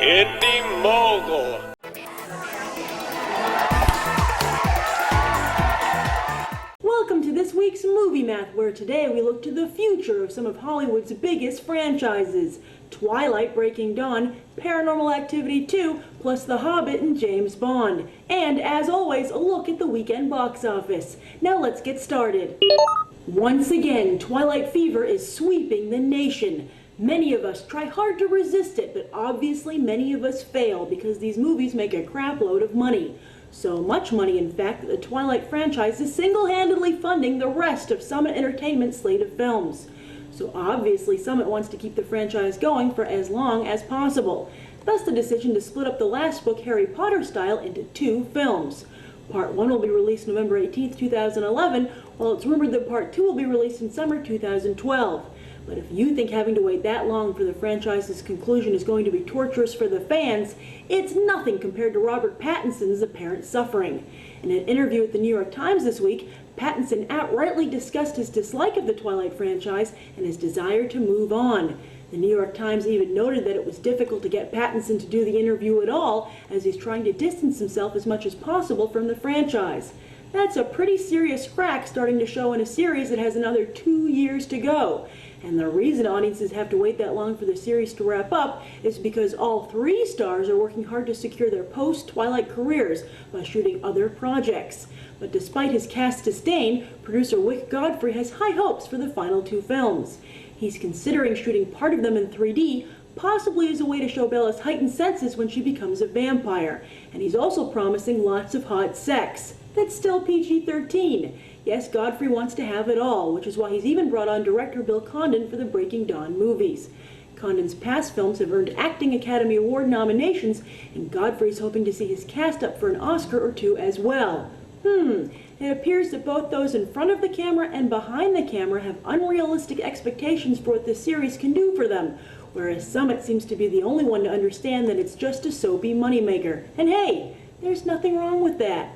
Indie Mogul. Welcome to this week's Movie Math, where today we look to the future of some of Hollywood's biggest franchises: Twilight Breaking Dawn, Paranormal Activity 2, plus The Hobbit and James Bond. And, as always, a look at the weekend box office. Now let's get started. Once again, Twilight fever is sweeping the nation. Many of us try hard to resist it, but obviously many of us fail because these movies make a crap load of money. So much money, in fact, that the Twilight franchise is single-handedly funding the rest of Summit Entertainment's slate of films. So obviously Summit wants to keep the franchise going for as long as possible. Thus the decision to split up the last book, Harry Potter style, into 2 films. Part 1 will be released November 18, 2011, while it's rumored that Part 2 will be released in summer 2012. But if you think having to wait that long for the franchise's conclusion is going to be torturous for the fans, it's nothing compared to Robert Pattinson's apparent suffering. In an interview with the New York Times this week, Pattinson outrightly discussed his dislike of the Twilight franchise and his desire to move on. The New York Times even noted that it was difficult to get Pattinson to do the interview at all, as he's trying to distance himself as much as possible from the franchise. That's a pretty serious crack starting to show in a series that has another 2 years to go. And the reason audiences have to wait that long for the series to wrap up is because all 3 stars are working hard to secure their post-Twilight careers by shooting other projects. But despite his cast disdain, producer Wick Godfrey has high hopes for the final 2 films. He's considering shooting part of them in 3D, possibly as a way to show Bella's heightened senses when she becomes a vampire. And he's also promising lots of hot sex. That's still PG-13. Yes, Godfrey wants to have it all, which is why he's even brought on director Bill Condon for the Breaking Dawn movies. Condon's past films have earned Acting Academy Award nominations, and Godfrey's hoping to see his cast up for an Oscar or 2 as well. It appears that both those in front of the camera and behind the camera have unrealistic expectations for what this series can do for them, whereas Summit seems to be the only one to understand that it's just a soapy moneymaker. And hey, there's nothing wrong with that.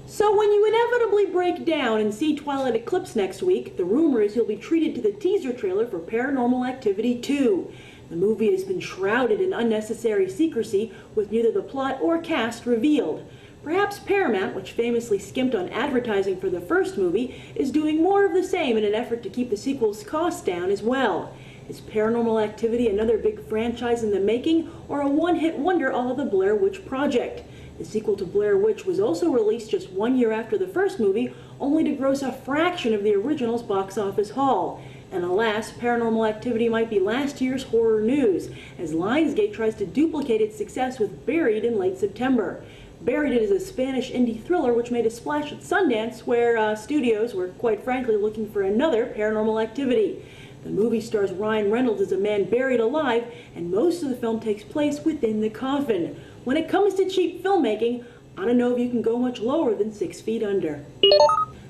So when you inevitably break down and see Twilight Eclipse next week, the rumor is you'll be treated to the teaser trailer for Paranormal Activity 2. The movie has been shrouded in unnecessary secrecy, with neither the plot or cast revealed. Perhaps Paramount, which famously skimped on advertising for the first movie, is doing more of the same in an effort to keep the sequel's costs down as well. Is Paranormal Activity another big franchise in the making, or a one-hit wonder a la the Blair Witch Project? The sequel to Blair Witch was also released just 1 year after the first movie, only to gross a fraction of the original's box office haul. And alas, Paranormal Activity might be last year's horror news, as Lionsgate tries to duplicate its success with Buried in late September. Buried is a Spanish indie thriller which made a splash at Sundance, where studios were quite frankly looking for another Paranormal Activity. The movie stars Ryan Reynolds as a man buried alive, and most of the film takes place within the coffin. When it comes to cheap filmmaking, I don't know if you can go much lower than 6 feet under.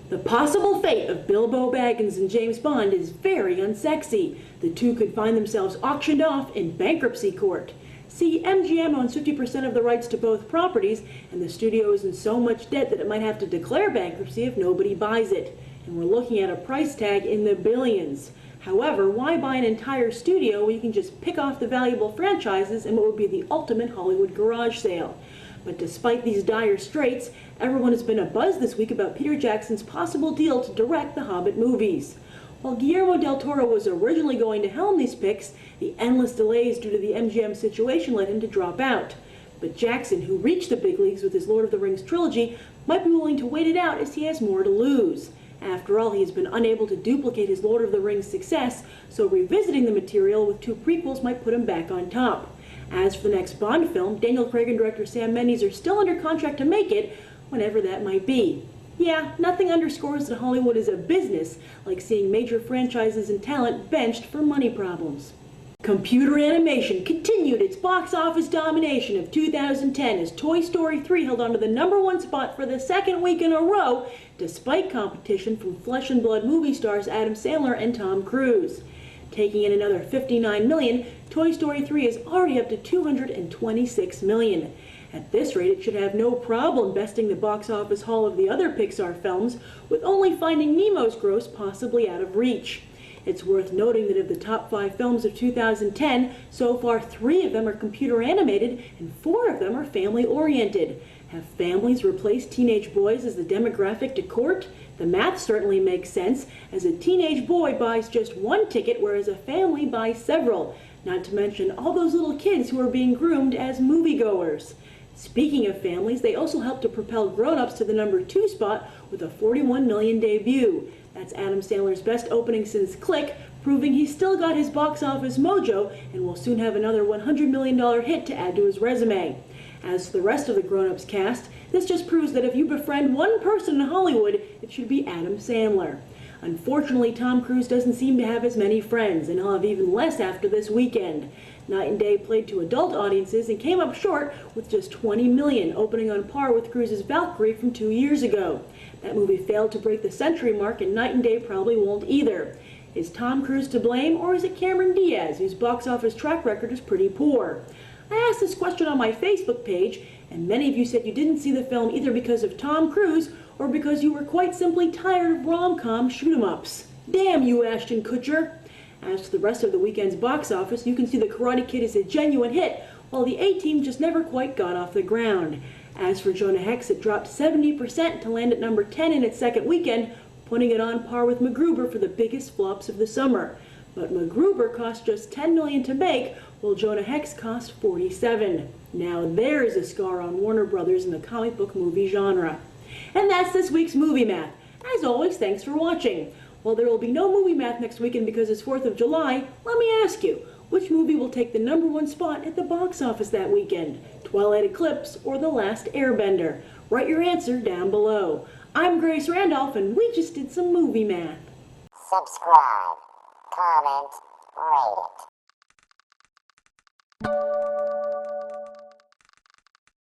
The possible fate of Bilbo Baggins and James Bond is very unsexy. The 2 could find themselves auctioned off in bankruptcy court. See, MGM owns 50% of the rights to both properties, and the studio is in so much debt that it might have to declare bankruptcy if nobody buys it. And we're looking at a price tag in the billions. However, why buy an entire studio when you can just pick off the valuable franchises in what would be the ultimate Hollywood garage sale? But despite these dire straits, everyone has been abuzz this week about Peter Jackson's possible deal to direct the Hobbit movies. While Guillermo del Toro was originally going to helm these picks, the endless delays due to the MGM situation led him to drop out. But Jackson, who reached the big leagues with his Lord of the Rings trilogy, might be willing to wait it out as he has more to lose. After all, he has been unable to duplicate his Lord of the Rings success, so revisiting the material with 2 prequels might put him back on top. As for the next Bond film, Daniel Craig and director Sam Mendes are still under contract to make it, whenever that might be. Yeah, nothing underscores that Hollywood is a business, like seeing major franchises and talent benched for money problems. Computer animation continued its box office domination of 2010 as Toy Story 3 held on to the #1 spot for the 2nd week in a row, despite competition from flesh and blood movie stars Adam Sandler and Tom Cruise. Taking in another $59 million, Toy Story 3 is already up to $226 million. At this rate, it should have no problem besting the box office haul of the other Pixar films, with only Finding Nemo's gross possibly out of reach. It's worth noting that of the top 5 films of 2010, so far 3 of them are computer animated and 4 of them are family oriented. Have families replaced teenage boys as the demographic to court? The math certainly makes sense, as a teenage boy buys just 1 ticket, whereas a family buys several. Not to mention all those little kids who are being groomed as moviegoers. Speaking of families, they also helped to propel grown-ups to the number 2 spot with a $41 million debut. That's Adam Sandler's best opening since Click, proving he's still got his box office mojo and will soon have another $100 million hit to add to his resume. As for the rest of the grown-ups cast, this just proves that if you befriend one person in Hollywood, it should be Adam Sandler. Unfortunately, Tom Cruise doesn't seem to have as many friends, and he'll have even less after this weekend. Night and Day played to adult audiences and came up short with just $20 million, opening on par with Cruise's Valkyrie from 2 years ago. That movie failed to break the century mark, and Night and Day probably won't either. Is Tom Cruise to blame, or is it Cameron Diaz, whose box office track record is pretty poor? I asked this question on my Facebook page, and many of you said you didn't see the film either because of Tom Cruise or because you were quite simply tired of rom-com shoot-'em-ups. Damn you, Ashton Kutcher! As to the rest of the weekend's box office, you can see The Karate Kid is a genuine hit, while the A-Team just never quite got off the ground. As for Jonah Hex, it dropped 70% to land at number 10 in its second weekend, putting it on par with MacGruber for the biggest flops of the summer. But MacGruber cost just $10 million to make, while Jonah Hex cost $47. Now there's a scar on Warner Brothers in the comic book movie genre. And that's this week's Movie Math. As always, thanks for watching. While there will be no Movie Math next weekend because it's 4th of July, let me ask you, which movie will take the number 1 spot at the box office that weekend? Twilight Eclipse or The Last Airbender? Write your answer down below. I'm Grace Randolph, and we just did some Movie Math. Subscribe, comment, rate it.